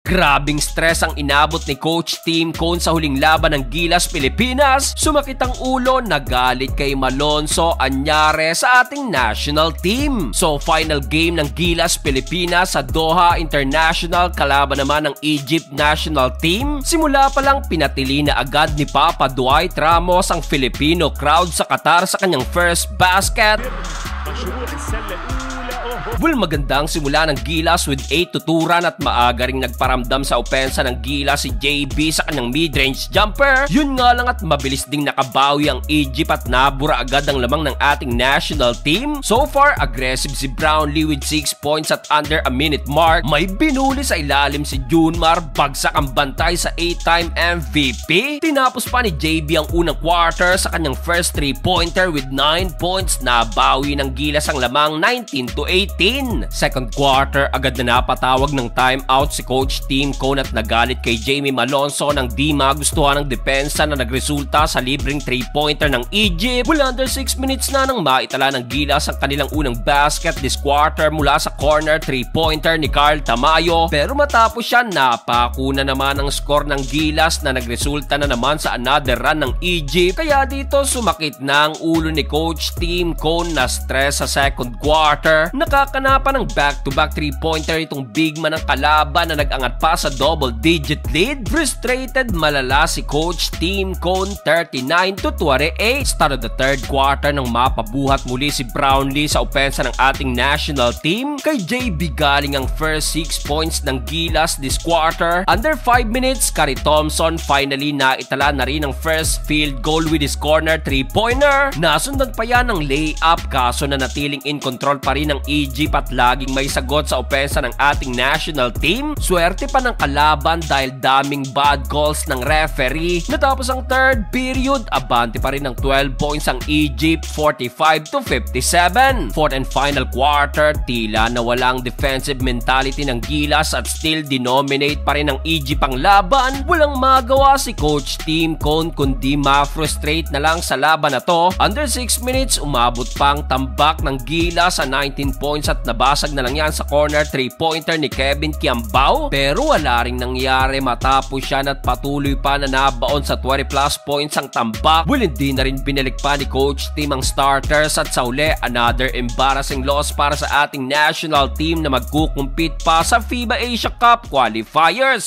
Grabing stress ang inabot ni Coach Tim Cone sa huling laban ng Gilas Pilipinas. Sumakit ang ulo, nagalit kay Malonzo Anyare sa ating national team. So final game ng Gilas Pilipinas sa Doha International kalaban naman ng Egypt national team. Simula pa lang pinatili na agad ni Papa Dwight Ramos ang Filipino crowd sa Qatar sa kanyang first basket. Magandang simula ng Gilas with 8 tuturan at maaga ring nagparamdam sa opensa ng Gilas si JB sa kanyang mid-range jumper. Yun nga lang at mabilis ding nakabawi ang Egypt at nabura agad ang lamang ng ating national team. So far, aggressive si Brownlee with 6 points at under a minute mark. May binuli sa ilalim si Junmar, bagsak ang bantay sa 8-time MVP. Tinapos pa ni JB ang unang quarter sa kanyang first 3-pointer with 9 points. Nabawi ng Gilas ang lamang 19-18. Second quarter, agad na napatawag ng timeout si Coach Tim Cone at nagalit kay Jamie Malonzo nang di magustuhan ng depensa na nagresulta sa libreng 3-pointer ng Egypt. Mula under 6 minutes na nang maitala ng Gilas ang kanilang unang basket this quarter mula sa corner 3-pointer ni Carl Tamayo. Pero matapos siya, napakuna naman ang score ng Gilas na nagresulta na naman sa another run ng Egypt. Kaya dito sumakit na ang ulo ni Coach Tim Cone na stress sa second quarter. Nakakanapan ng back-to-back 3-pointer itong big man ng kalaban na nag-angat pa sa double-digit lead. Frustrated malala si Coach Tim Cone, 39-28. Start of the third quarter nang mapabuhat muli si Brownlee sa opensa ng ating national team. Kay JB galing ang first 6 points ng Gilas this quarter. Under 5 minutes, Curry Thompson finally naitala na rin ang first field goal with his corner 3-pointer. Nasundan pa yan ng layup kaso nanatiling in control pa rin ng Egypt at laging may sagot sa opensa ng ating national team. Swerte pa ng kalaban dahil daming bad calls ng referee. Natapos ang third period, abante pa rin ng 12 points ang Egypt, 45-57. Fourth and final quarter, tila na walang defensive mentality ng Gilas at still denominate pa rin ng Egypt ang laban. Walang magawa si Coach Tim Cone kundi ma-frustrate na lang sa laban na to. Under 6 minutes, umabot pang tambak ng Gilas sa 19 points at nabasag na lang yan sa corner 3-pointer ni Kevin Kiambao. Pero wala ring nangyari matapos siya at patuloy pa na nabaon sa 20 plus points ang tambak. Hindi na rin binalik pa ni Coach Tim ang starters at sa uli, another embarrassing loss para sa ating national team na magkukumpit pa sa FIBA Asia Cup qualifiers.